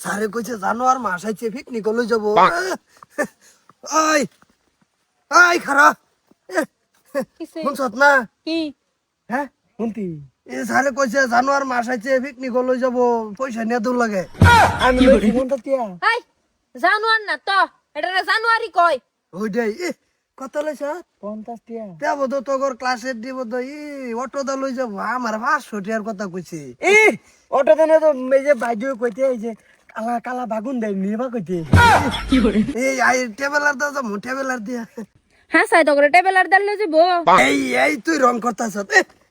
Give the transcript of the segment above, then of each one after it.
স্যারে কইছে জানোয়ার মাস আইছে পিকনিক লই যাব। ওই ওই খারা কিসে শুনছত না? কি হ্যাঁ শুনতি? এ স্যারে কইছে জানোয়ার মাস আইছে পিকনিক লই যাব, পয়সা নিয়ে দূর লাগে। আমি লইছি কোনটা তিয়া হাই জানুয়ার না তো এটা জানুয়ারি কয় ওইটাই। কত লইছ? 50 টিয়া। দেব তো তোর ক্লাসের দিব তো অটো দা লই যাব। আমার 500 টাকার কথা কইছে। এই অটো দেনে তো এই যে বাইজু কইতে এই যে কালা কালা বাগুন দেই নিবা কইতে। এই আই টেবলার দাও, যাবো টেবলার দিয়া। হ্যাঁ সাইড করে টেবিল আর দাঁড়িয়ে যাব এই তুই রং করতাছ।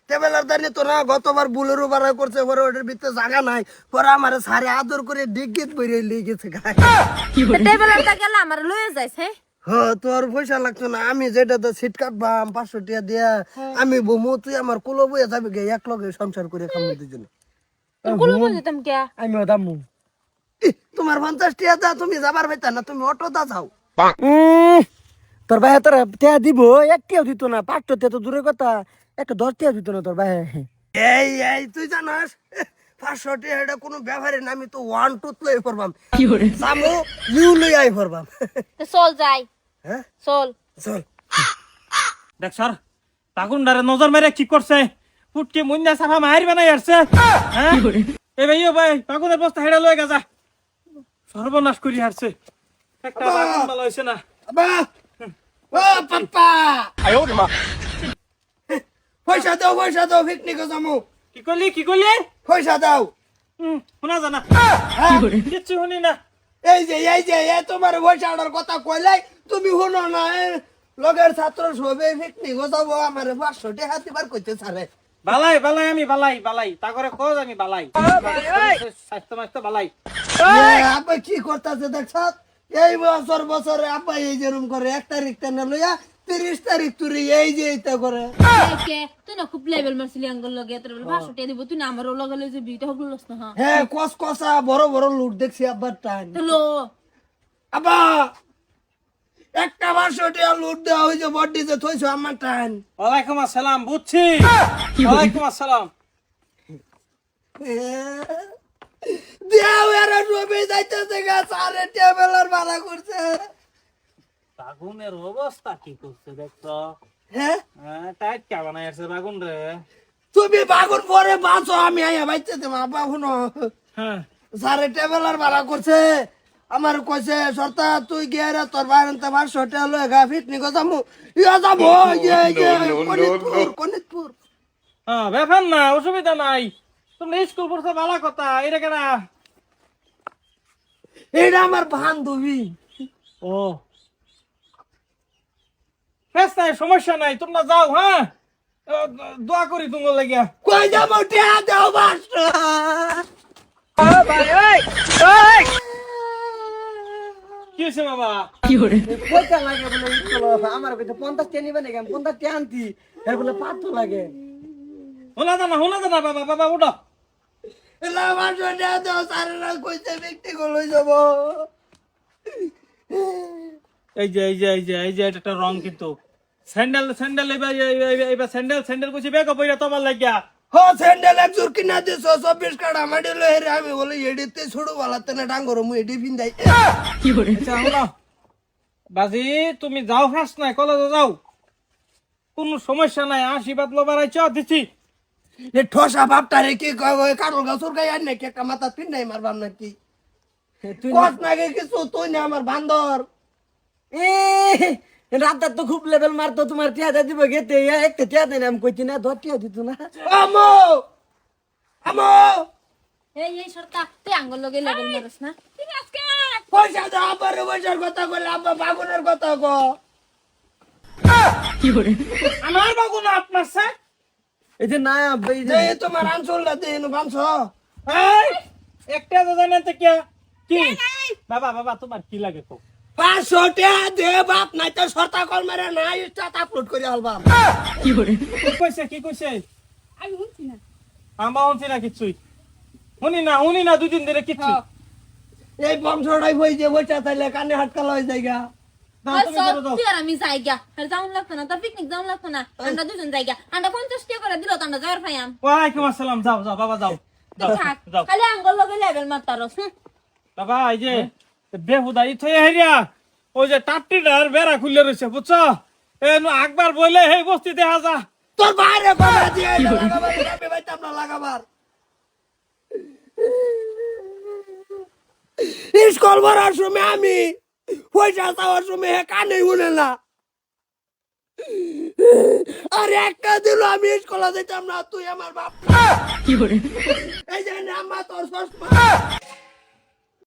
টেবলার দানি তো না, গতবার বুলেরও বাড়া করছে, পরে ওটার ভিতরে জায়গা নাই, পরে আমার সারে আদর করে ডিগিত বইরে লিয়ে গেছে গায়ে। টেবিল আর তা গেল আমার লয়ে যাইছ হ্যাঁ তোর পয়সা লাগতো না, আমি যেটা তো সিট কাটবাম 500 টাকা দিয়া, আমি বমু, তুই আমার কুলো বইয়া যাবি গে, এক লগে সংসার করে খামু দুজনে। গুলো বলে দিতাম কে আমি ওদামু। তোমার 50 টাকা দা, তুমি যাবার পাইতা না, তুমি অটো দা যাও। তোর ভাই তোর টিয়া দিব, একটিও দিত না, 500 টিয়া তো দূরের কথা, একটা 10 টিয়া দিত না তোর ভাই। এই তুই জানাস 500 টাকা এটা কোনো ব্যাপারে না, আমি তো 1 2 লই পড়বাম, সামু ইউ লই আই পড়বাম। চল যাই হ্যাঁ চল চল। দেখ স্যার বাগুনডারে নজর মেরে কি করছে, পুটকে মুন্না সাফা মারি বানাই আসছে। হ্যাঁ এ ভাই ও ভাই বাগুনের বস্তা হেডা লয়ে গেছা, সর্বনাশ করি হারছে। একটা বাগুন ভালো হইছে না। আবা ও পাপা পয়সা দাও পিকনিকে যামু। কি করলি পয়সা দাও। শোনা জানা হ্যাঁ? কিচ্ছু শুনি না। এই তোমার পয়সাটার কথা কইলাই তুমি শুনো না। লগের ছাত্র সবে পিকনিক যাব, আমার 500 টাকা দিবার কইতে ছাড়ে। বালাই আমি বালাই তা করে কোজ আমি বালাই স্বাস্থ্য মাস্ত বালাই। আব্বা কি করতেছে দেখছ? এই বছরে আব্বা এই যেরকম করে 1 তারিখ টেনে লইয়া 30 তারিখ তুই এই যে এইটা করে। কে তুই না খুব লেভেল মারছিলি আঙ্গুল লগে তোর 500 টাকা দিব, তুই না আমারও লগে লই যাবি, এটা হগল লস না। হ্যাঁ হ্যাঁ কসা বড় লুট দেখছি আব্বার টাইম। হ্যালো আব্বা একটা 500 টাকা লুট দেওয়া হয়েছে, বডি যে থইছো আমার টাইম। ওয়ালাইকুম আসসালাম, বুঝছি। ওয়ালাইকুম আসসালাম। দেও এরা সবে যাইতেছে গা, সারে টেবিলের ভাড়া করছে। বাগুনের অবস্থা কি করছে দেখছো? হ্যাঁ টাইট কে বানাই আসছে বাগুন রে। তুমি বাগুন পরে বাঁচো, আমি আইয়া বাইতে দেবো। আব্বা শুনো, হ্যাঁ সারে টেবিলের ভাড়া করছে, আমার কইছে সর্তা তুই গিয়ে রে তোর বাইরে 500 টাকা লয়ে গা পিকনিক যাবো। যাবো কনিতপুর। হ্যাঁ ব্যাপার না, অসুবিধা নাই। তোমরা স্কুল পড়ছো ভালো কথা, এটা কেনা? এটা আমার বান্ধবী। ও বেশ নাই, সমস্যা নাই, তোমরা যাও। হ্যাঁ দোয়া করি তোমার লাগিয়া। কই যাবো টাকা দাও 500। কি হয়েছে বাবা? পয়সা লাগে বলে চলো আমার কইতে 50 টিয়া নিবা নাকি? আমি 50 টিয়া আনতি, এর বলে 500 লাগে। হোনা জানা বাবা উঠো। এলা 500 টাকা দাও, সারেরা কইছে পিকনিক লই যাবো। এই যে এটা একটা রং, কিন্তু স্যান্ডেল এবার স্যান্ডেল কইছি বেগ পইরা তোমার লাগিয়া। স্যান্ডেল এক জোর কিনা দিছো 24 কাটা মাডি লই রে। আমি বলে এডিতে ছড়ো বালাতে না ডাঙ্গর মু এডি পিন্দাই। আচ্ছা হলো বাজি, তুমি যাও ফার্স্ট নাই, কলেজে যাও, কোন সমস্যা নাই। আশীর্বাদ লো বাড়াইছ দিচ্ছি। এ ঠসা বাপটারে কি কয় কাটল গাছর গায় আর নাকি একটা মাথা পিন্দাই মারবাম নাকি? তুই কত নাগে কিছু তুই না আমার বান্দর। রাত তো খুব লেভেল মারতো, তোমার টিয়া দিব গেতে একটা টিয়া দেন, আমি কইছি না 10 টিয়া দিত না। আমো আমো এই সরতা তুই আঙ্গুল লগে লেভেল মারছ না ঠিক আজকে পয়সা দাও। আবার পয়সার কথা কইলে আব্বা বাগুনের কথা কো। আমার বাগুন আপনার স্যার। এই যে না এই যে এই তোমার আনসলটা দেন বানছ। এই একটা জানেন তো কি বাবা তোমার কি লাগে তো? 500 টাকা দে বাপ, নাই তো সরতা কল মেরে না স্টার্ট আপলোড করে আলবাম। কি কইছে? আমি শুনছি না আমা শুনছি না কিছুই। শুনি না 2 দিন ধরে কিছু। এই বংশটাই হই যে বইটা তাইলে কানে হাটকাল হয়ে যায়গা। দাও তুমি করে দাও। তুই আর আমি যাই গা, আর যাওন লাগতো না, তোর পিকনিক যাওন লাগতো না, আমরা দুজন যাই গা। আমরা 50 টাকা করে দিল তো আমরা যাওয়ার পাইয়াম। ওয়ালাইকুম আসসালাম, যাও বাবা যাও। তুই থাক যাও। খালি আঙ্গুল লগে লেভেল মারতারস বাবা এই যে বেহুদা ইথই হেরিয়া ওই যে টাট্টিটার বেড়া খুলে রয়েছে বুঝছো এনু আকবার বলে এই বস্তি দেখা যা তোর বাইরে কথা দিয়ে এটা লাগাবার আমি বাইতাম না লাগাবার স্কুল ভরার সময় আমি পয়সা চাওয়ার সময় হে কানে শুনে না আর একটা দিল আমি স্কুলে যেতাম না তুই আমার বাপ এই যে নামা তোর সসমা